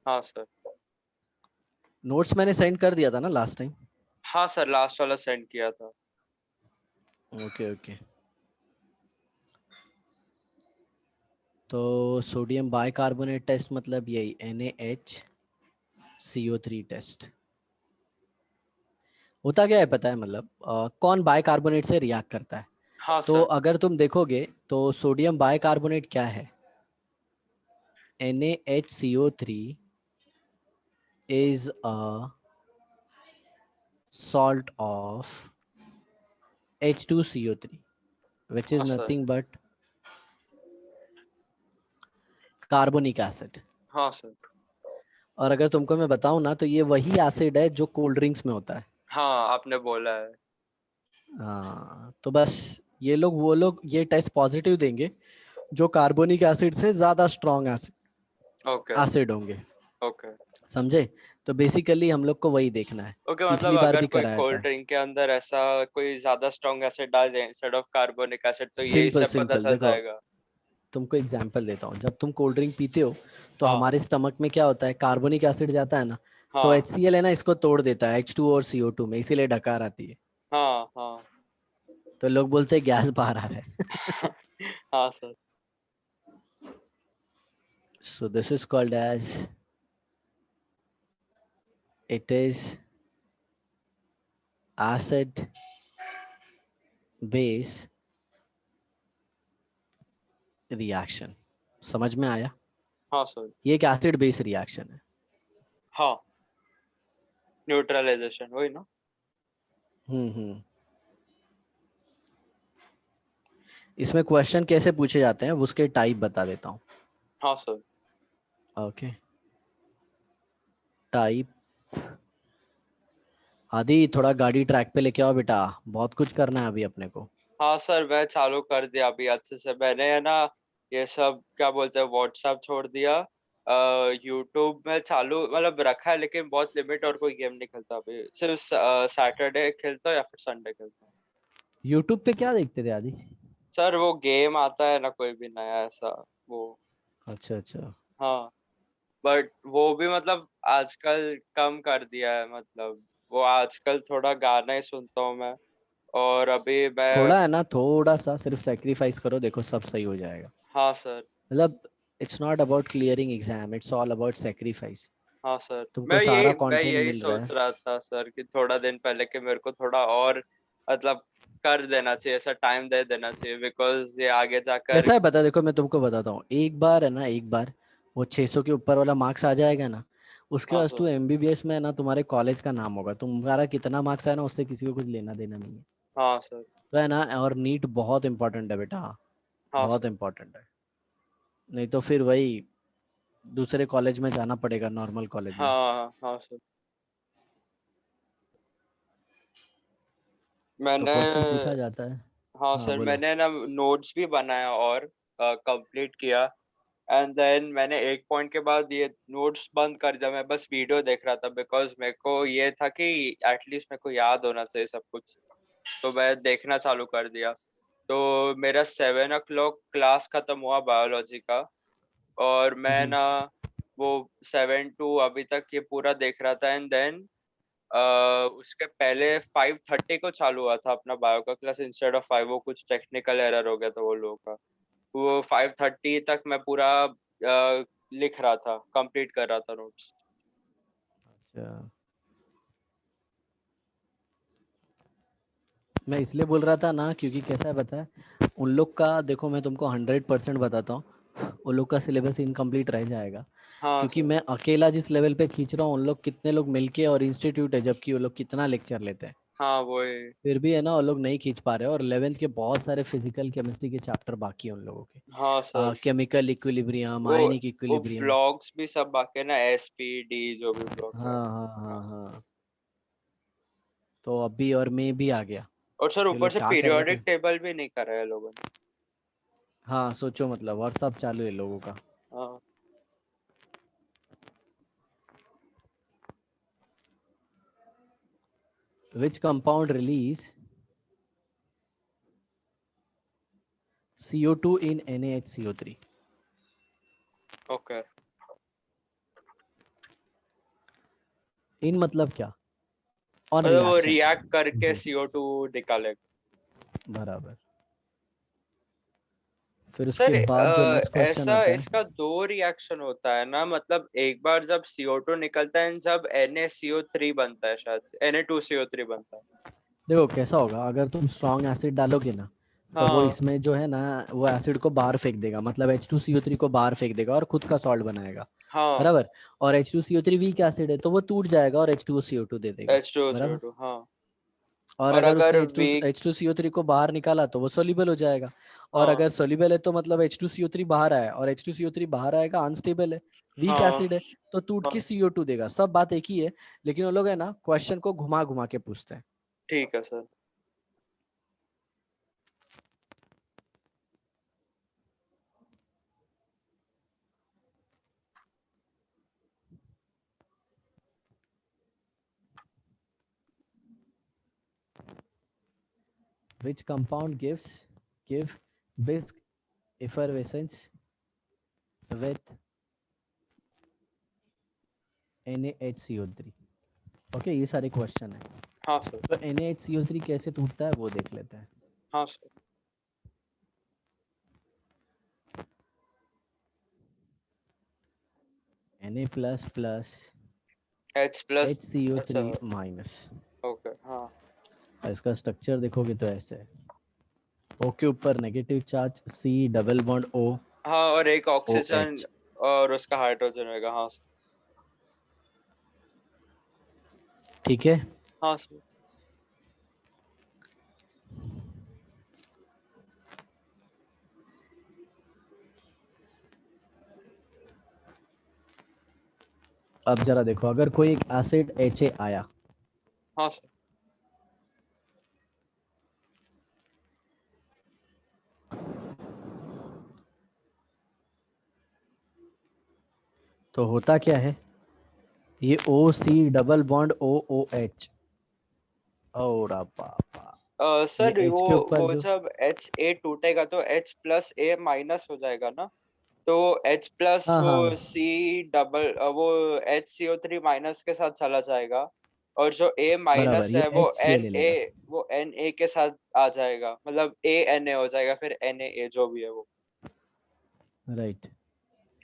हाँ sir. Notes मैंने send कर दिया था ना लास्ट टाइम? हाँ सर, लास्ट वाला सेंड किया था। Okay okay. तो सोडियम बाइकार्बोनेट टेस्ट मतलब यही NaHCO3 टेस्ट। होता क्या है पता है, मतलब कौन बाइकार्बोनेट से रिएक्ट करता है? हाँ तो सर। अगर तुम देखोगे तो सोडियम बाइकार्बोनेट क्या है? NaHCO3 is a salt of H2CO3, which is हाँ sir. nothing but carbonic acid. हाँ सर। और अगर तुमको मैं बताऊं ना, तो ये वही एसिड है जो कोल्ड ड्रिंक्स में होता है। हाँ, आपने बोला है। हाँ, तो बस ये लोग वो लोग ये टेस्ट पॉजिटिव देंगे जो कार्बोनिक एसिड से ज्यादा स्ट्रॉन्ग ओके। एसिड होंगे। ओके। समझे? तो बेसिकली हम लोग को वही देखना है। ओके, मतलब पिछली बार अगर भी कोई कराया कोल्ड था। ड्रिंक के अंदर ऐसा कोई ज्यादा स्ट्रॉन्ग एसिड डाल दें इंस्टेड ऑफ कार्बोनिक एसिड, तो ये सिंपल इससे पता सिंपल चल देखो, जाएगा। तुमको एग्जांपल देता हूँ। जब तुम कोल्ड ड्रिंक पीते हो तो हाँ। हमारे स्टमक में क्या होता है, कार्बोनिक एसिड जाता है ना। तो हाँ। HCl है ना, इसको तोड़ देता है H2 और CO2 में, इसीलिए डकार आती है। हाँ। हाँ। तो लोग बोलते हैं गैस बाहर आ रहा है। हाँ sir. So this is called as, it is acid base reaction. समझ में आया? हाँ सर। ये एक एसिड बेस रिएक्शन है। हाँ, न्यूट्रलाइजेशन वही ना। हम्म। इसमें क्वेश्चन कैसे पूछे जाते हैं उसके टाइप बता देता हूँ। हाँ सर। Okay, type. आदि थोड़ा गाड़ी ट्रैक पे लेके आओ बेटा, बहुत कुछ करना है अभी अपने को। हाँ सर, मैं चालू कर दिया अभी अच्छे से। मैंने है ना ये सब क्या बोलते हैं, व्हाट्सएप छोड़ दिया। यूट्यूब में चालू मतलब रखा है, लेकिन बहुत लिमिट, और कोई गेम नहीं खेलता अभी। सिर्फ सैटरडे खेलता हूँ या फिर संडे खेलता हूँ। यूट्यूब पे क्या देखते थे आदि? सर वो गेम आता है ना कोई भी नया ऐसा, वो। अच्छा अच्छा। हाँ। बट वो भी मतलब आजकल कम कर दिया है, मतलब वो आजकल थोड़ा गाना ही सुनता हूँ मैं। और अभी मैं। थोड़ा है ना, थोड़ा सा सिर्फ सेक्रीफाइस करो, देखो सब सही हो जाएगा। हाँ सर। मतलब it's not about clearing exam, it's all about sacrifice. हाँ सर, तुमको मैं यही सारा मैं कंटेंट यही मिल रहा सोच है। रहा था सर कि थोड़ा दिन पहले कि मेरे को थोड़ा और मतलब कर देना चाहिए, ऐसा टाइम दे देना चाहिए, बिकॉज ये आगे जाकर। कैसा है बता, देखो मैं तुमको बताता हूँ। एक बार है ना, एक बार वो 600 के ऊपर वाला मार्क्स आ जाएगा ना, उसके हाँ बाद सर। तू MBBS में है ना, तुम्हारे कॉलेज का नाम होगा। तुम्हारा कितना मार्क्स आया ना, उससे किसी को कुछ लेना देना नहीं है। हाँ सर। तो है ना, और नीट बहुत इंपॉर्टेंट है बेटा, हाँ बहुत सर। इंपॉर्टेंट है। नहीं तो फिर वही दूसरे कॉलेज में जाना पड़ेगा, नॉर्मल कॉलेज में। हाँ। हाँ सर। तो मैंने। क्वेश्चन पूछा जाता है। हाँ हाँ सर, बोलो। मैंने ना नोट्स भी बनाया और कंप्लीट किया। एंड देन मैंने एक पॉइंट के बाद ये नोट्स बंद कर दिया, मैं बस वीडियो देख रहा था, बिकॉज मेरे को ये था कि एटलीस्ट मेरे को याद होना चाहिए सब कुछ। तो मैं देखना चालू कर दिया। तो मेरा 7 o'clock क्लास खत्म हुआ बायोलॉजी का। और मैं हम्म। ना वो 7 to अभी तक ये पूरा देख रहा था। एंड देन उसके पहले 5:30 को चालू हुआ था अपना बायो का क्लास, इंस्टेड ऑफ 5। वो कुछ टेक्निकल एरर हो गया था वो लोगों का। वो 5:30 तक मैं पूरा लिख रहा था, कंप्लीट कर रहा था नोट्स। अच्छा, मैं इसलिए बोल रहा था ना क्योंकि कैसा है बता है, उन लोग का देखो, मैं तुमको 100% बताता हूँ, उन लोग का सिलेबस इनकम्प्लीट रह जाएगा। हाँ क्योंकि सर। मैं अकेला जिस लेवल पे खींच रहा हूँ, उन लोग कितने लोग मिलके और इंस्टीट्यूट है, जबकि वो लोग कितना लेक्चर लेते हैं। हाँ वही। फिर भी है ना, वो लोग नहीं खींच पा रहे, और 11th के बहुत सारे फिजिकल केमिस्ट्री के चैप्टर बाकी है उन लोगों हाँ के। सर। केमिकल इक्विलिब्रियम, वो आयनिक वो इक्विलिब्रियम। ब्लॉग्स भी सब बाकी है ना, SPD जो भी ब्लॉग है। हाँ हाँ हाँ हाँ। हाँ। तो अभी और मैं भी आ गया। और सर ये ऊपर लोग से क्या कर रहे थे? पीरियोडिक टेबल भी नहीं कर रहे हैं लोगों ने। हाँ सोचो, मतलब और सब चालू है लोगों का। हाँ। Which compound release CO2 in NaHCO3? Okay. In मतलब क्या? और मतलब वो रिएक्शन। रिएक्ट करके CO2 निकालेगा। बराबर। फिर उसके सर बाद जो नेक्स्ट क्वेश्चन ऐसा आता है, इसका दो रिएक्शन होता है ना, मतलब एक बार जब CO2 निकलता है जब NaCO3 बनता है, शायद से Na2CO3 बनता है। देखो कैसा होगा, अगर तुम स्ट्रॉन्ग एसिड डालोगे ना तो वो हाँ इसमें जो है ना, वो एसिड को बाहर फेंक देगा, मतलब H2CO3 को बाहर फेंक देगा और खुद का सॉल्ट बनाएगा। हाँ। बराबर। और H2CO3 वीक एसिड है तो वो टूट जाएगा और H2CO2 दे देगा। बराबर। H2CO2 हाँ। और और अगर अगर उसने वीक, H2CO3 को बाहर निकाला तो वो सोल्यूबल हो जाएगा। और हाँ अगर सोल्यूबल है तो मतलब H2CO3 बाहर आया, और H2CO3 बाहर आएगा अनस्टेबल है, वीक हाँ एसिड है, तो टूट के हाँ। CO2 देगा। सब बात एक ही है, लेकिन वो लोग है ना क्वेश्चन को घुमा घुमा के पूछते हैं। ठीक है sir. Which compound give brisk effervescence with NaHCO3? Okay, ये सारे क्वेश्चन है। हाँ सर। तो NaHCO3 कैसे टूटता है वो देख लेते हैं। हाँ sir. Na plus plus H plus. अच्छा। HCO3 minus. ओके हाँ। इसका स्ट्रक्चर देखोगे तो ऐसे है। O के ऊपर negative charge, C double bond O, हाँ और एक ऑक्सीजन OH। और उसका हाइड्रोजन होगा। हाँ सर। ठीक है। हाँ सर। अब जरा देखो, अगर कोई एक एसिड Ha आया, हाँ सर। तो होता क्या है, ये O C double bond OOH, और बाबा, ये सर H वो के ऊपर वो जो, जब HA टूटेगा तो H+A- हो जाएगा ना। तो H प्लस हाँ वो हाँ, C डबल वो HCO3- के साथ चला जाएगा। और जो A बराबर, माइनस ये है वो HCl ले लेगा। Na के साथ आ जाएगा, मतलब ANA हो जाएगा, फिर Na जो भी है वो। राइट।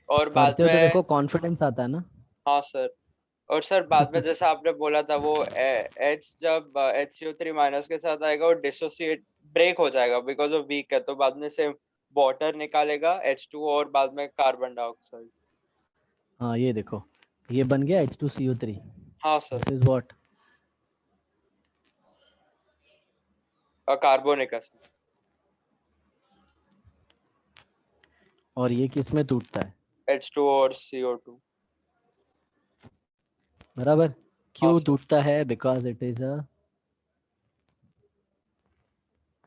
और बाद करते हो तो में। देखो कॉन्फिडेंस आता है ना। हाँ सर। और सर बाद में जैसा आपने बोला था वो H जब HCO3- के साथ आएगा वो डिसोसिएट ब्रेक हो जाएगा, बिकॉज वो वीक है, तो बाद में से वाटर निकालेगा H2 और बाद में कार्बन डाइऑक्साइड। हाँ ये देखो, ये बन गया H2CO3। हाँ sir. This is what. Carbonic acid. और ये किस में टूटता है? H2 और CO2। बराबर। हाँ क्यों सर। टूटता है? Because it is a,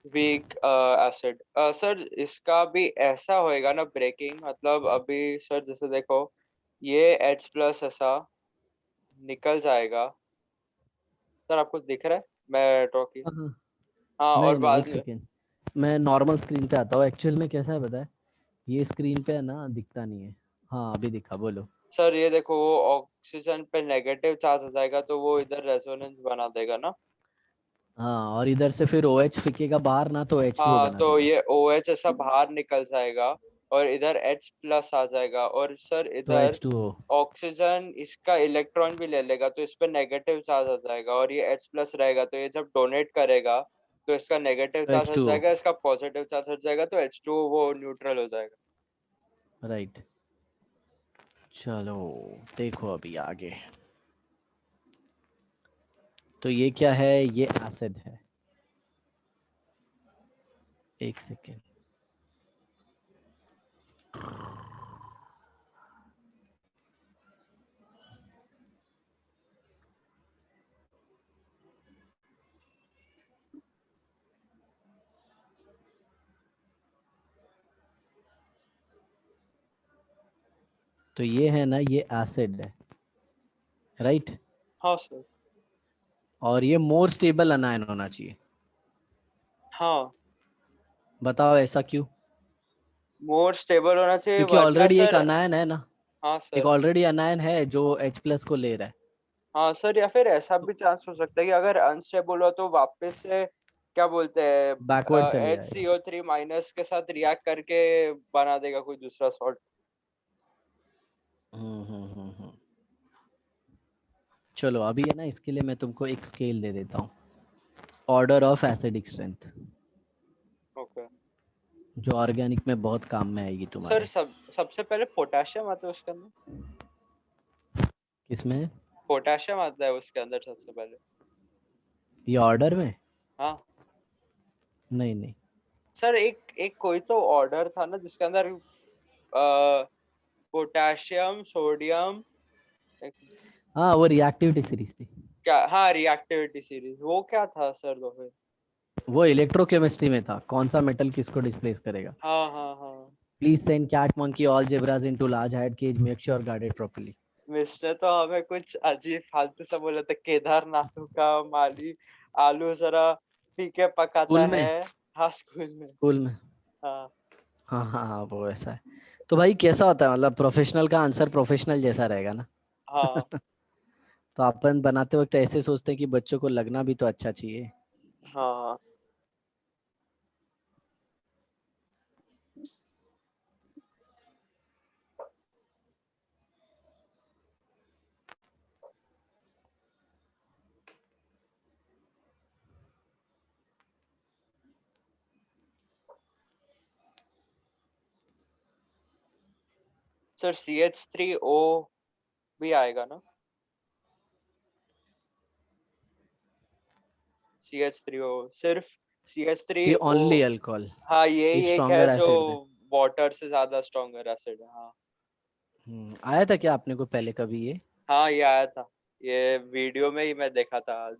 weak acid. Sir इसका भी ऐसा होएगा ना ब्रेकिंग, मतलब अभी सर जैसे देखो, ये H+ ऐसा निकल जाएगा। सर आपको दिख रहा है मैं ड्रॉ की? हाँ हाँ। हाँ और नहीं नहीं, बाद एक में। सेकेंड, मैं नॉर्मल स्क्रीन पे आता हूँ। एक्चुअल में कैसा है पता है, ये स्क्रीन पे है ना दिखता नहीं है। हाँ अभी दिखा, बोलो। सर ये देखो वो ऑक्सीजन पे नेगेटिव चार्ज आ जाएगा तो वो इधर रेजोनेंस बना देगा ना। हाँ, और इधर से फिर OH फेंकेगा बाहर ना, तो H2O हाँ बना तो देगा। ये OH ऐसा बाहर निकल जाएगा और इधर H+ आ जाएगा, और सर तो इधर H2O। ऑक्सीजन इसका इलेक्ट्रॉन भी ले लेगा तो इस पे नेगेटिव चार्ज आ जाएगा, और ये H+ रहेगा तो ये जब डोनेट करेगा तो इसका नेगेटिव तो चार्ज हट H2O। जाएगा, इसका पॉजिटिव चार्ज हट जाएगा, तो H2O वो न्यूट्रल हो जाएगा। राइट। चलो देखो अभी आगे। तो ये क्या है, ये एसिड है। एक सेकेंड। तो ये है ना, ये एसिड है, राइट। हाँ सर। और ये मोर स्टेबल अनायन होना चाहिए। हाँ बताओ ऐसा क्यों? मोर स्टेबल होना चाहिए क्योंकि वरना ऑलरेडी एक सर। अनायन है ना, हाँ एक सर। ऑलरेडी अनायन है जो H+ को ले रहा है। हाँ सर, या फिर ऐसा भी चांस हो सकता है कि अगर अनस्टेबल हो तो वापस से क्या बोलते हैं, बैकवर्ड चले एच सी जाएगा। ओ थ्री माइनस के साथ रिएक्ट करके बना देगा कोई दूसरा सॉल्ट। हम्म। चलो अभी है ना, इसके लिए मैं तुमको एक स्केल दे देता हूँ, order of acidic strength, okay जो ऑर्गेनिक में बहुत काम में आएगी सर, तुम्हारे। सबसे पहले पोटेशियम आता है उसके अंदर। किसमें? पोटेशियम आता है उसके अंदर सबसे पहले। ये ऑर्डर में? हाँ नहीं नहीं। सर, एक एक कोई तो ऑर्डर था ना जिसके अंदर पोटेशियम, सोडियम, हाँ वो रिएक्टिविटी सीरीज थी। क्या, हाँ रिएक्टिविटी सीरीज, वो क्या था सर तो फिर। वो इलेक्ट्रोकेमिस्ट्री में था, कौन सा मेटल किसको डिस्प्लेस करेगा। हाँ हाँ हाँ। Please send cat monkey all zebras into large hide cage, make sure guarded properly. Miss ने तो हमें कुछ अजीब फालतू सा बोला था, केदारनाथों का माली आलू जरा पी के पकाता स्कूल में? है। हाँ स्कूल में। स्कूल में। हाँ हाँ हाँ हाँ, वो ऐसा है। तो भाई कैसा होता है, मतलब प्रोफेशनल का आंसर प्रोफेशनल जैसा रहेगा ना। हाँ तो अपन बनाते वक्त ऐसे सोचते हैं कि बच्चों को लगना भी तो अच्छा चाहिए। हाँ। Sir C H three O भी आएगा ना? सी एच थ्री ओ, सिर्फ सी एच थ्री ये ओ। ओनली अल्कोहल, हाँ यही ये एक है स्ट्रॉन्गर जो एसिड में। वाटर से ज्यादा स्ट्रॉन्गर एसिड है, हाँ। आया था क्या आपने को पहले कभी ये? हाँ ये आया था, ये वीडियो में ही मैं देखा था आज।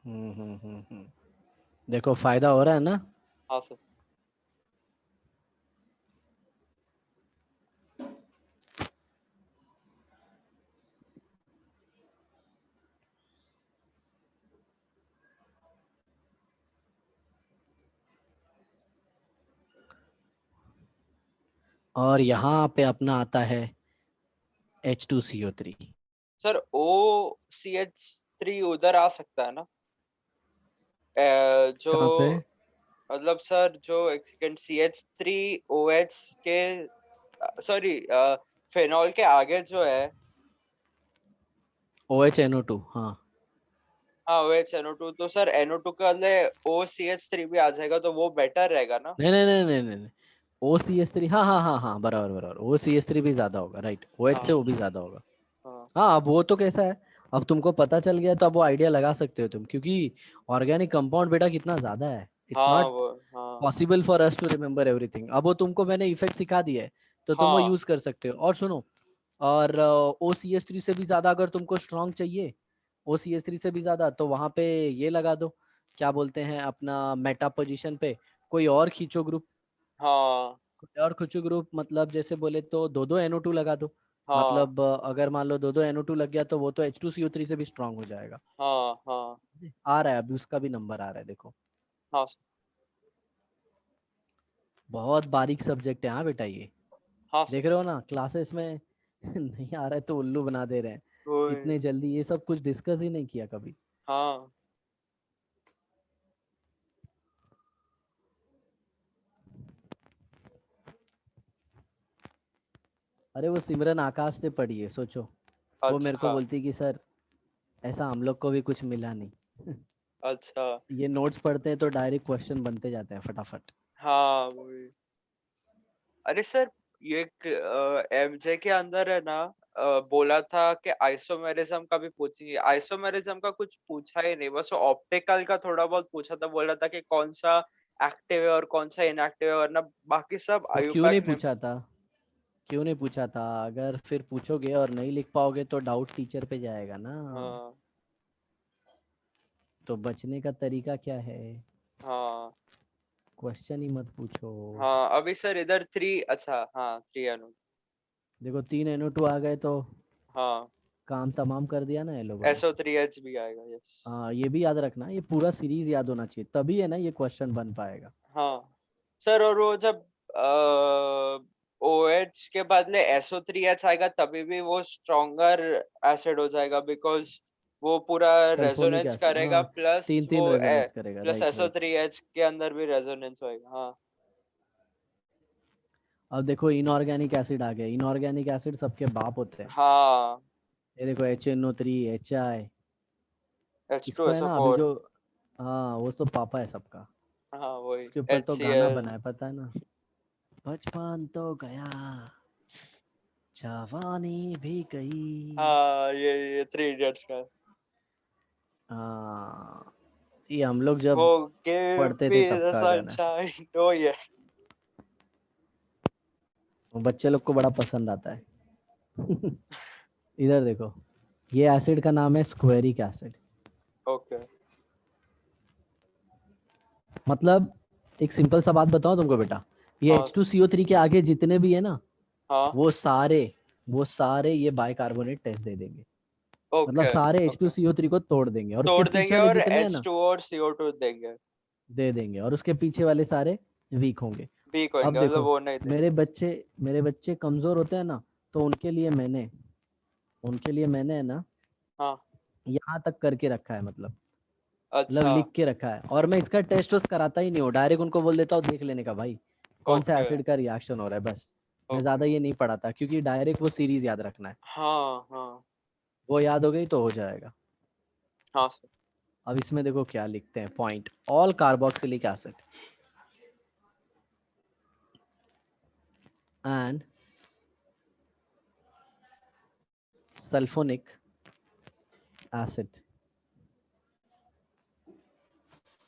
हम्म। देखो फायदा हो रहा है ना। हाँ सर। और यहाँ पे अपना आता है H2CO3। सर ओ सी एच थ्री उधर आ सकता है ना? जो कहाँ पे? मतलब सर, जो एक second, C H three O H के, सॉरी, फेनॉल के आगे जो है। OHNO2, हाँ। हाँ O H N O two, तो सर एनओ टू के अंदर ओ सी एच थ्री भी आ जाएगा तो वो बेटर रहेगा ना? नहीं नहीं नहीं नहीं नहीं नहीं, OCH3, हाँ हाँ हाँ हाँ, बराबर बराबर, OCH3 भी ज्यादा होगा, राइट, OH से हाँ वो भी ज्यादा होगा। हाँ हाँ अब वो तो कैसा है, अब तुमको पता चल गया तो अब वो आइडिया लगा सकते हो तुम, क्योंकि ऑर्गेनिक कंपाउंड बेटा कितना ज्यादा है, इट्स हाँ नॉट वो, हाँ possible for us to remember everything. अब वो तुमको मैंने इफेक्ट सिखा दिया है, तो तुम वो हाँ यूज कर सकते हो। और सुनो, और OCH3 से भी ज्यादा अगर तुमको स्ट्रॉन्ग चाहिए, OCH3 से भी ज्यादा, तो वहां पे ये लगा दो, क्या बोलते हैं अपना मेटा पोजीशन पे कोई और खींचो ग्रुप। हाँ कोई और खींचो ग्रुप, मतलब जैसे बोले तो दो दो NO2 लगा दो। हाँ मतलब अगर मान लो दो दो NO2 लग गया तो वो तो H2CO3 से भी स्ट्रांग हो जाएगा। हाँ हाँ आ रहा है अभी उसका भी नंबर आ रहा है, देखो। हाँ बहुत बारीक सब्जेक्ट है हाँ बेटा ये। हाँ सर। देख रहे हो ना क्लासेस में नहीं आ रहा है तो उल्लू बना दे रहे हैं। वही, इतने जल्दी ये सब कुछ डिस्कस ही नहीं किया कभी। हाँ अरे वो सिमरन आकाश से पढ़ी है, सोचो। वो मेरे को अच्छा बोलती कि सर ऐसा हम लोग को भी कुछ मिला नहीं। अच्छा। ये नोट्स पढ़ते हैं तो डायरेक्ट क्वेश्चन बनते जाते हैं फटाफट। हाँ वही। अरे सर, ये एमजे के अंदर है ना, बोला था कि आइसोमेरिज्म का भी पूछेंगे। आइसोमेरिज्म का कुछ पूछा ही नहीं, बस ऑप्टिकल का थोड़ा बहुत पूछा था, बोला था कि कौन सा एक्टिव है और कौन सा इनएक्टिव है, वरना बाकी सब तो क्यों आयुपैक नहीं पूछा निम्स। था? क्यों नहीं पूछा था? अगर फिर पूछोगे और नहीं लिख पाओगे तो डाउट टीचर पे जाएगा ना। हाँ तो बचने का तरीका क्या है? हाँ क्वेश्चन ही मत पूछो। हाँ। अभी सर इधर थ्री, अच्छा हाँ, थ्री अनु। देखो 3 NO2 आ गए तो हाँ काम तमाम कर दिया ना ये लोगों ने। एसओ थ्री एच भी आएगा, यस। हाँ ये भी याद रखना, ये पूरा सीरीज याद होना चाहिए, तभी है ना ये क्वेश्चन बन पाएगा। हाँ सर, और वो जब OH के बदले SO3H आएगा तभी भी वो स्ट्रॉन्गर एसिड हो जाएगा, बिकॉज वो पूरा सल्फोनिक रेजोनेंस एसिड, करेगा, हाँ, प्लस तीन वो तीन रेजोनेंस करेगा, प्लस राइट राइट। SO3H के अंदर भी रेजोनेंस होएगा। हाँ अब देखो इनऑर्गेनिक एसिड आ गया, इनऑर्गेनिक एसिड सबके बाप होते हैं। हाँ, ये देखो HNO3, HI, इसको है ना अभी H2SO4। जो, हाँ वो तो पापा है सबका। हाँ वही उसके ऊपर तो गाना HCl। बना है, पता है ना, बचपन तो गया, जवानी भी गई। हाँ ये थ्री इडियट्स का। हाँ, ये हम लोग वो जब गिव पढ़ते मी थे तब द का गाना है। सनशाइन, तो ये वो बच्चे लोग को बड़ा पसंद आता है। इधर देखो, ये एसिड का नाम है स्क्वेरिक एसिड। ओके। मतलब एक सिंपल सा बात बताऊं तुमको बेटा, ये हाँ H2CO3 के आगे जितने भी है ना, हाँ वो सारे ये बाइकार्बोनेट टेस्ट दे देंगे। मतलब ओके सारे ओके, H2CO3 को तोड़ देंगे, और उसके तोड़ पीछे देंगे वाले और जितने हैं ना, H2 और CO2 देंगे। दे देंगे, और उसके पीछे वाले सारे वीक होंगे। भी अब कहेंगे, मतलब देखो, वो नहीं देंगे। मेरे बच्चे कमजोर होते हैं ना, तो उनके लिए मैंने है ना, हाँ यहाँ तक करके रखा है, मतलब अच्छा। लिख के रखा है, और मैं इसका टेस्ट उस्ट कराता ही नहीं हूँ, डायरेक्ट उनको बोल देता हूँ देख लेने का भाई, कौन सा ओके एसिड का रिएक्शन हो रहा है, बस। मैं ओके। ज्यादा ये नहीं पढ़ाता, क्योंकि डायरेक्ट वो सीरीज याद रखना है। हाँ हाँ वो याद हो गई तो हो जाएगा। हाँ सर। अब इसमें देखो क्या लिखते हैं, point, all carboxylic acid and sulphonic acid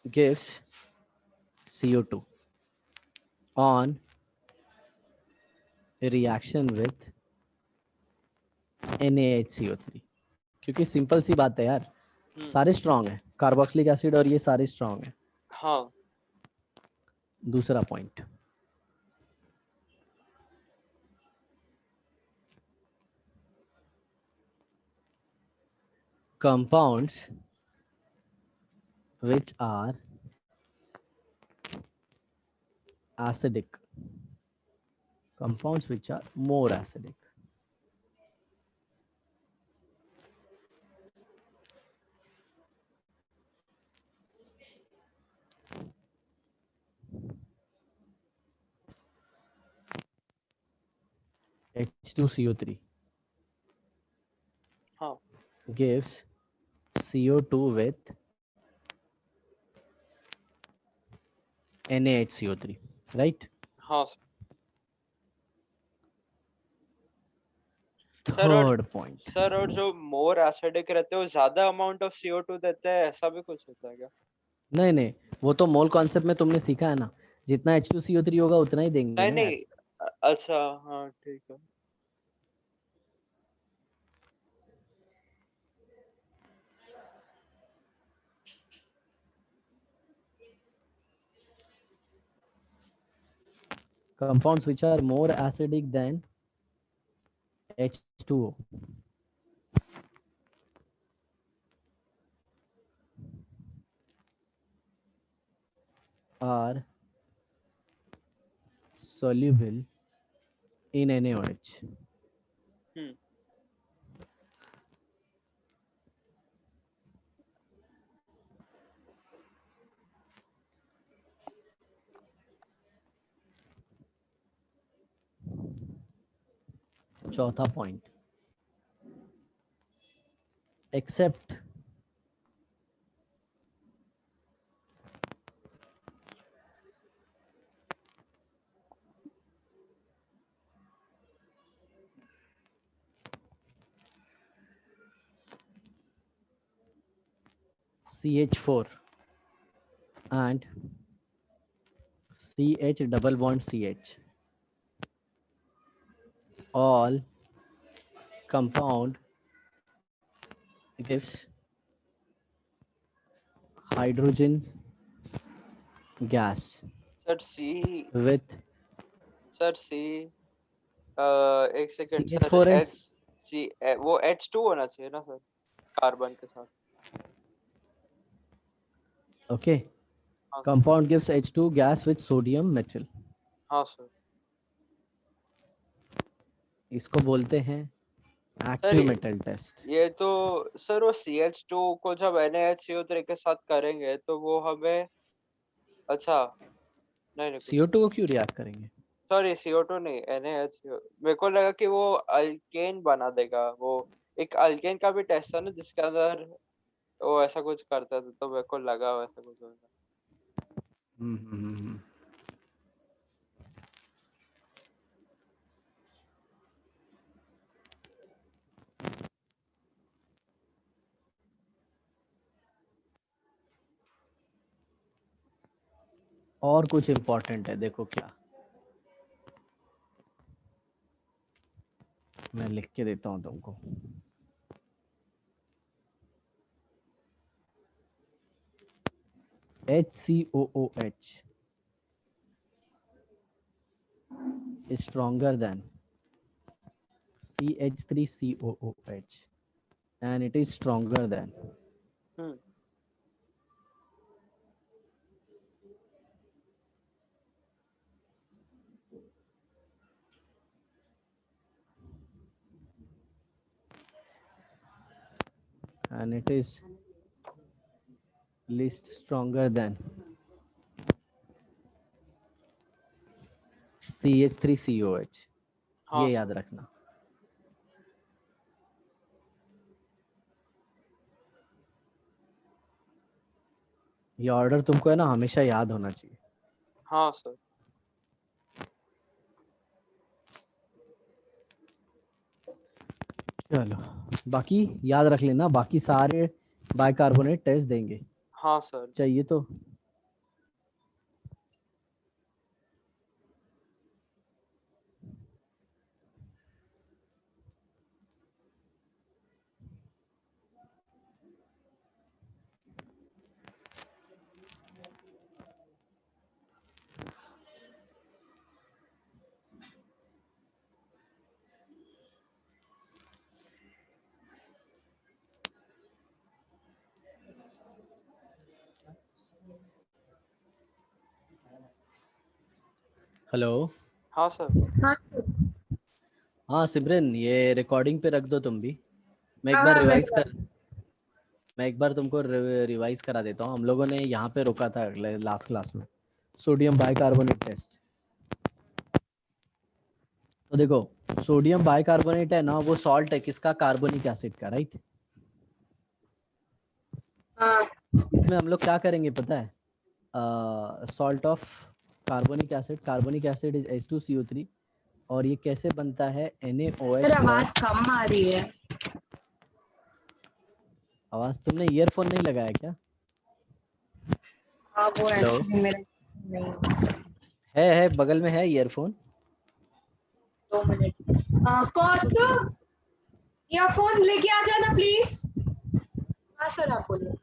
gives CO2 on reaction with NaHCO3। क्योंकि सिंपल सी बात है यार, हम्म। सारे स्ट्रांग है, कार्बोक्सिलिक एसिड और ये सारे स्ट्रांग है। हाँ दूसरा point, compounds which are acidic, compounds which are more acidic, H2CO3 हाँ gives CO2 with NaHCO3, right? हाँ सर। और थर्ड पॉइंट, सर, और जो मोर एसिडिक रहते हैं वो ज्यादा अमाउंट ऑफ CO2 देते हैं, ऐसा भी कुछ होता है क्या? नहीं नहीं, वो तो मोल कॉन्सेप्ट में तुमने सीखा है ना, जितना H2CO3 होगा उतना ही देंगे नहीं ना यार। नहीं, अच्छा हाँ ठीक है। Compounds which are more acidic than H2O are soluble in NaOH. हम्म। चौथा point, except CH4 and CH double bond CH, all compound gives hydrogen gas sir C. with sir C, एक second sir, CH4 and H C, वो H2 होना चाहिए ना sir, carbon के साथ। okay, हाँ compound gives H2 gas with sodium metal. हाँ sir. इसको बोलते हैं सर एक्टिव मेटल टेस्ट। ये तो सर वो CH2 को जब NaHCO3 के साथ करेंगे तो वो हमें अच्छा नहीं नहीं कुछ CO2 को क्यों रिएक्ट करेंगे? सॉरी CO2 नहीं NaHCO मेरे को लगा कि वो अल्केन बना देगा वो एक अल्केन का भी टेस्ट था ना जिसके अंदर वो ऐसा कुछ करता था तो मेरे को लगा वैसा कुछ होगा। हम्म। और कुछ इम्पोर्टेंट है, देखो क्या, मैं लिख के देता हूँ तुमको। HCOOH is stronger than CH3COOH and it is stronger than hmm and it is least stronger than CH3COH। हाँ ये याद सर रखना। ये ऑर्डर तुमको है ना हमेशा याद होना चाहिए। हाँ सर चलो बाकी याद रख लेना, बाकी सारे बाइकार्बोनेट टेस्ट देंगे, हाँ सर चाहिए तो। हेलो। हाँ सर हाँ सिमरन, ये रिकॉर्डिंग पे रख दो तुम भी। मैं एक हाँ बार हाँ रिवाइज कर मैं एक बार तुमको रिवाइज करा देता हूँ। हम लोगों ने यहाँ पे रोका था लास्ट क्लास में, सोडियम बाइकार्बोनेट टेस्ट। तो देखो, सोडियम बाइकार्बोनेट है ना, वो सॉल्ट है किसका? कार्बोनिक एसिड का, राइट। हाँ इसमें हम लोग क्या करेंगे पता है? Salt of carbonic acid is H2CO3। और ये कैसे बनता है? NaOH सर आवाज प्लस। कम आ रही है। आवाज, तुमने ईयरफोन नहीं लगाया क्या? हाँ वो हेलो, एक्चुअली मेरे नहीं। है बगल में है ईयरफोन। 2 मिनट कॉस्ट या फोन लेके आ जाना प्लीज। हाँ सर आप बोलिए।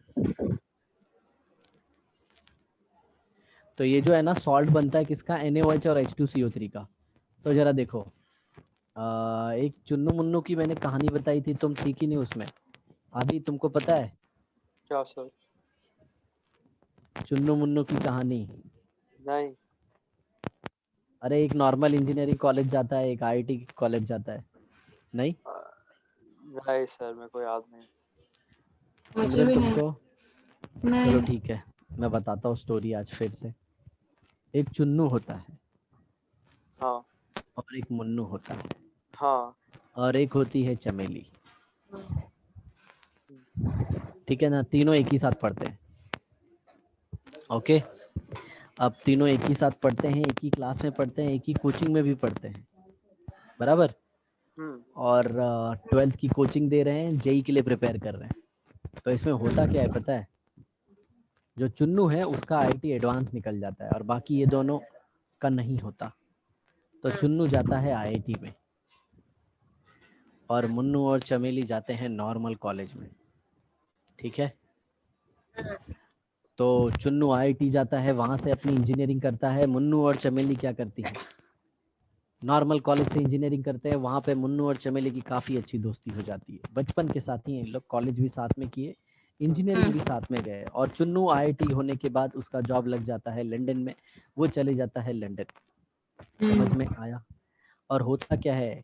तो ये जो है ना सॉल्ट बनता है किसका? NaOH और H2CO3 का। तो जरा देखो, एक चुन्नू मुन्नू की मैंने कहानी बताई थी, तुम थी कि नहीं उसमें? आदि तुमको पता है क्या सर चुन्नू मुन्नू की कहानी? नहीं अरे एक नॉर्मल इंजीनियरिंग कॉलेज जाता है, एक IIT कॉलेज जाता है, नहीं? अ, नहीं सर मेरे को याद नहीं मुझे सिमरन भी नहीं। तुमको? चलो नहीं ठीक है, मैं बताता हूँ स्टोरी आज फिर से। एक चुन्नू होता है हाँ और एक मुन्नू होता है हाँ और एक होती है चमेली। हम्म, ठीक है ना, तीनों एक ही साथ पढ़ते हैं। ओके, अब तीनों एक ही साथ पढ़ते हैं, एक ही क्लास में पढ़ते हैं, एक ही कोचिंग में भी पढ़ते हैं, बराबर। हम्म और 12th की कोचिंग दे रहे हैं, JEE के लिए प्रिपेयर कर रहे हैं। तो इसमें होता क्या है पता है? जो चुन्नू है उसका IIT एडवांस निकल जाता है और बाकी ये दोनों का नहीं होता। तो चुन्नू जाता है IIT में और मुन्नू और चमेली जाते हैं नॉर्मल कॉलेज में। ठीक है, तो चुन्नू IIT जाता है, वहां से अपनी इंजीनियरिंग करता है। मुन्नू और चमेली क्या करती है? नॉर्मल कॉलेज से इंजीनियरिंग करते हैं। वहाँ पे मुन्नू और चमेली की काफ़ी अच्छी दोस्ती हो जाती है, बचपन के साथी हैं इन लोग, कॉलेज भी साथ में किए, इंजीनियरिंग भी साथ में गए। और चुन्नू IIT होने के बाद उसका जॉब लग जाता है लंदन में, वो चले जाता है लंदन। समझ में आया? और होता क्या है,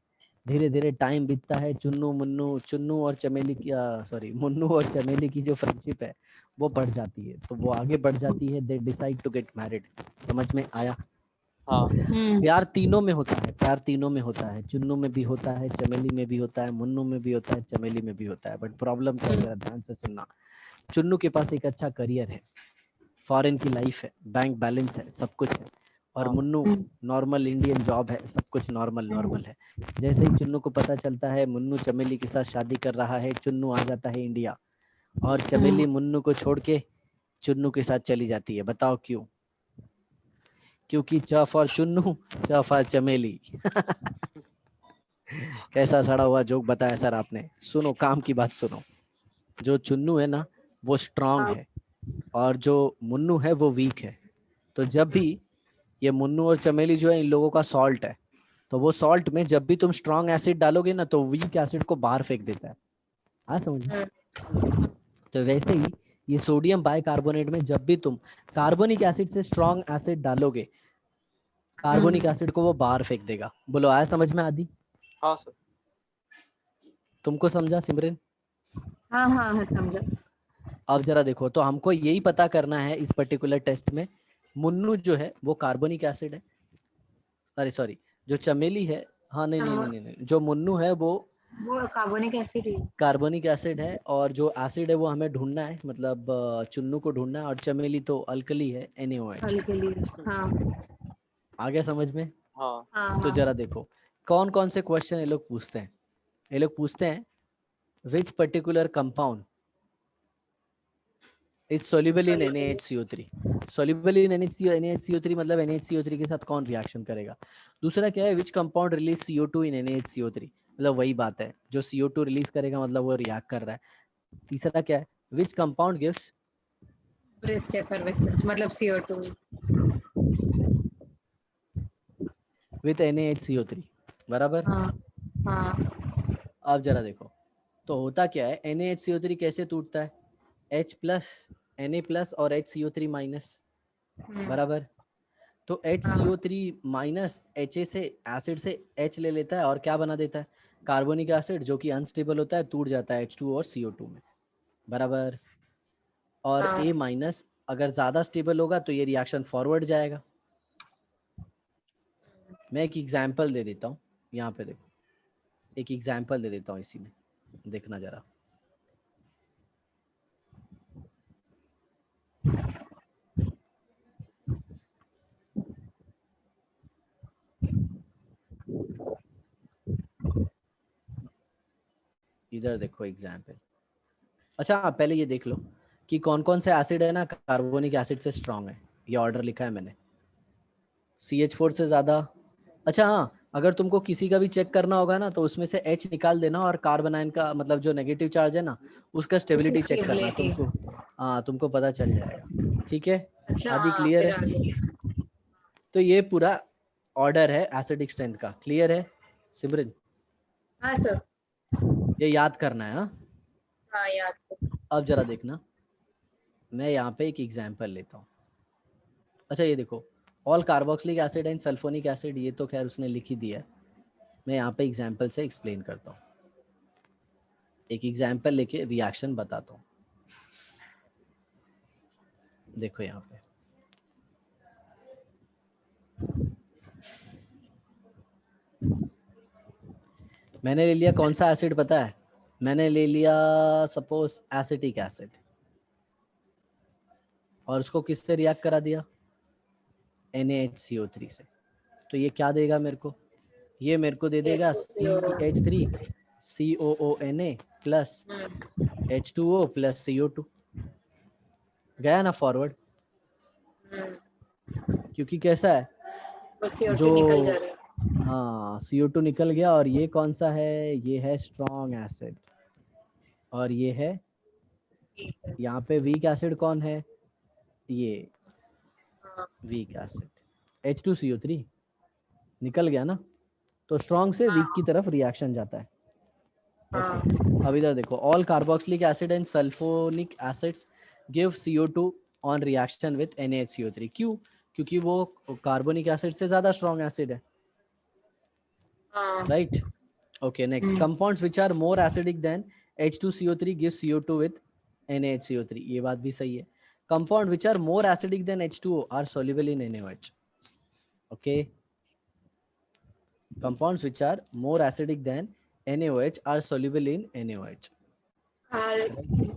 धीरे धीरे टाइम बीतता है, चुन्नू और चमेली की सॉरी मुन्नू और चमेली की जो फ्रेंडशिप है वो बढ़ जाती है, तो वो आगे बढ़ जाती है, they decide to get married. समझ में आया? हाँ प्यार तीनों में होता है, प्यार तीनों में होता है, चुन्नू में भी होता है, चमेली में भी होता है, मुन्नू में भी होता है, चमेली में भी होता है। बट प्रॉब्लम क्या है, जरा ध्यान से सुनना। चुन्नू के पास एक अच्छा करियर है, फॉरेन की लाइफ है, बैंक बैलेंस है, सब कुछ है, और हाँ मुन्नू नॉर्मल इंडियन जॉब है, सब कुछ नॉर्मल है। जैसे ही चुन्नू को पता चलता है मुन्नू चमेली के साथ शादी कर रहा है, चुन्नू आ जाता है इंडिया, और चमेली मुन्नू को छोड़ के चुन्नू के साथ चली जाती है। बताओ क्यों? क्योंकि च फॉर चुन्नू, च फॉर चमेली। कैसा सड़ा हुआ जोक बताया सर आपने। सुनो, काम की बात सुनो। जो चुन्नू है ना वो स्ट्रांग है, और जो मुन्नू है वो वीक है। तो जब भी ये मुन्नू और चमेली जो है इन लोगों का सॉल्ट है, तो वो सॉल्ट में जब भी तुम स्ट्रांग एसिड डालोगे ना तो वीक एसिड को बाहर फेंक देता है। हाँ समझ में? तो वैसे ही ये सोडियम बाइकार्बोनेट में जब भी तुम कार्बोनिक एसिड से स्ट्रांग एसिड डालोगे, कार्बोनिक एसिड को वो बाहर फेंक देगा। बोलो आया समझ में आदि? हाँ सर। तुमको समझा सिमरन? हाँ हाँ हाँ समझा। अब जरा देखो, तो हमको यही पता करना है इस पर्टिकुलर टेस्ट में, मुन्नू जो है वो कार्बोनिक एसिड है, अरे सॉरी जो चमेली है, हाँ नहीं नहीं नहीं नहीं, जो मुन्नू है वो कार्बोनिक एसिड है। कार्बोनिक एसिड है, और जो एसिड है वो हमें ढूंढना है, मतलब चुन्नू को ढूंढना है, और चमेली तो अल्कली है, NaOH। फल के लिए। हाँ आ गया समझ में? हाँ हाँ तो हाँ। जरा देखो कौन कौन से क्वेश्चन ये लोग पूछते हैं। ये लोग पूछते हैं which particular compound is soluble in NaHCO3। soluble in NaHCO3 मतलब NaHCO3 के साथ कौन रिएक्शन करेगा। दूसरा क्या है, which compound release CO2 in NaHCO3, मतलब वही बात है, जो CO2 रिलीज करेगा मतलब वो रिएक्ट कर रहा है। तीसरा क्या है, विच कंपाउंड गिव्स ब्रिस्क एफर्वेसेंस मतलब CO2। विथ NaHCO3, बराबर। हाँ हाँ। अब जरा देखो, तो होता क्या है, NaHCO3 कैसे टूटता है, H प्लस Na प्लस और HCO3 माइनस, बराबर। तो HCO3 माइनस HA से एसिड से H ले लेता है और क्या बना देता है, कार्बोनिक एसिड, जो कि अनस्टेबल होता है, टूट जाता है H2 और CO2 में, बराबर। और हाँ। A माइनस अगर ज्यादा स्टेबल होगा तो ये रिएक्शन फॉरवर्ड जाएगा। मैं एक एग्जांपल दे देता हूँ, यहाँ पे देखो, एक एग्जांपल दे देता हूँ इसी में, देखना जरा। इधर देखो एग्जांपल। अच्छा हाँ, पहले ये देख लो कि कौन कौन से एसिड है ना कार्बोनिक एसिड से स्ट्रांग है। ये ऑर्डर लिखा है मैंने, CH4 से ज्यादा। अच्छा हाँ, अगर तुमको किसी का भी चेक करना होगा ना तो उसमें से H निकाल देना, और कार्बन आयन का मतलब जो नेगेटिव चार्ज है ना उसका स्टेबिलिटी चेक करना, स्टेबिलिटी। तुमको हाँ तुमको पता चल जाएगा। ठीक है, अच्छा आदि हाँ क्लियर फिर है? आगे। तो ये पूरा ऑर्डर है एसिडिक स्ट्रेंथ का, क्लियर है सिमरन? हाँ सर। ये याद करना है हाँ। हाँ याद है। अब जरा देखना, मैं यहाँ पे एक एग्जाम्पल लेता हूँ। अच्छा ये देखो, all carboxylic acid and sulphonic acid, ये तो खैर उसने लिख ही दिया है, मैं यहाँ पे एग्जाम्पल से एक्सप्लेन करता हूँ। एक एग्जाम्पल लेके रिएक्शन बताता हूँ। देखो यहाँ पे मैंने ले लिया कौन सा एसिड पता है, मैंने ले लिया सपोज एसिटिक एसिड, और उसको किससे रिएक्ट करा दिया, NaHCO3 से। तो ये क्या देगा मेरे को, ये मेरे को दे देगा CH3 COONA plus H2O plus CO2। गया ना फॉरवर्ड, क्योंकि कैसा है बस CO2 जो, निकल जा रहा है। हाँ CO2 निकल गया, और ये कौन सा है, ये है स्ट्रॉन्ग एसिड, और ये है, यहाँ पे वीक एसिड कौन है, ये वीक एसिड H2CO3 निकल गया ना, तो स्ट्रॉन्ग से वीक की तरफ रिएक्शन जाता है। ओके, अब इधर देखो, all carboxylic acid and sulphonic acids give CO2 on reaction with NaHCO3। क्यों? क्योंकि वो कार्बोनिक एसिड से ज्यादा स्ट्रॉन्ग एसिड है, right. Okay, next. Compounds which are more acidic than H2CO3 give CO2 with NaHCO3. ये बात भी सही है. Compound which are more acidic than H2O are soluble in NaOH. Okay. Compounds which are more acidic than NaOH are soluble in NaOH. और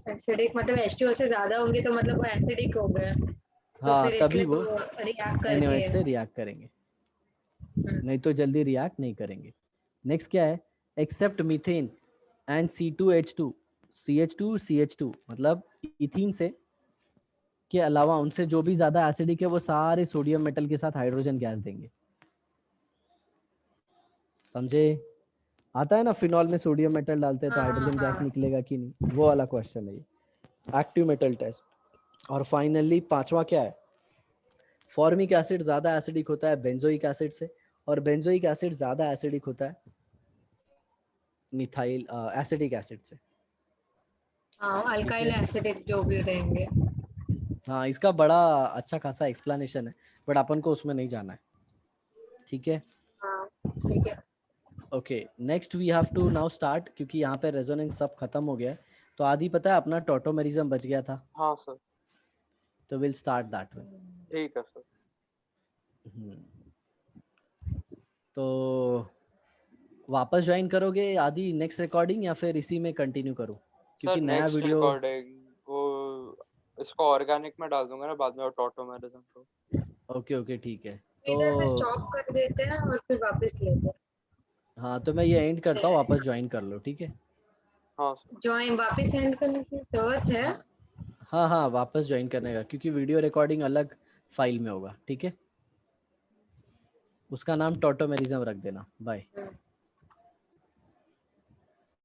acidic मतलब H2O से ज्यादा होंगे तो मतलब वो एसिडिक हो गए, तो हाँ, फिर तभी इसलिए वो वो रिएक्ट NaOH से करके रिएक्ट करेंगे, नहीं तो जल्दी रिएक्ट नहीं करेंगे. नेक्स्ट क्या है? Accept methane and C2H2 CH2 CH2 मतलब इथीन से के अलावा उनसे जो भी ज्यादा एसिडिक है वो सारे सोडियम मेटल के साथ हाइड्रोजन गैस देंगे. समझे? आता है ना, फिनॉल में सोडियम मेटल डालते हैं तो हाइड्रोजन गैस निकलेगा कि नहीं, वो वाला क्वेश्चन है ये. Active metal test. और फाइनली पांचवा क्या है? फॉर्मिक एसिड ज्यादा एसिडिक होता है बेंजोइक एसिड से, और बेंजोइक एसिड ज्यादा एसिडिक होता है मिथाइल एसिडिक एसिड से. अल्काइल एसिडिक जो भी रहेंगे. हाँ, इसका बड़ा अच्छा खासा एक्सप्लेनेशन है, बट अपन को उसमें नहीं जाना है. ठीक है. हाँ ठीक है. Okay, next we have to now start, क्योंकि यहाँ पे रेजोनेंस सब खत्म हो गया है. तो आदि पता है अपना टॉटोमेरिज्म बच गया था, हाँ सर. तो विल स्टार्ट दैट वे. ठीक है सर. तो वापस ज्वाइन करोगे आदि नेक्स्ट रिकॉर्डिंग, या फिर इसी में कंटिन्यू करूँ? सर क्योंकि नया नेक्स्ट वीडियो. रिकॉर्डिंग वो इसको ऑर्गेनिक में डाल दूंगा ना बाद में, ऑटोमेटिज्म को. ओके ओके ठीक है. इधर पे तो स्टॉप कर देते हैं और फिर वापस लेते हैं. हाँ, तो मैं ये एंड करता हूँ, वापस ज्वाइन कर लो. ठीक है. हाँ सर. ज्वाइन वापस सेंड करने की जरूरत है. हाँ हाँ हाँ, वापस ज्वाइन करने का, क्योंकि वीडियो रिकॉर्डिंग अलग फाइल में होगा. ठीक है. उसका नाम टॉटोमेरिज्म रख देना. बाय.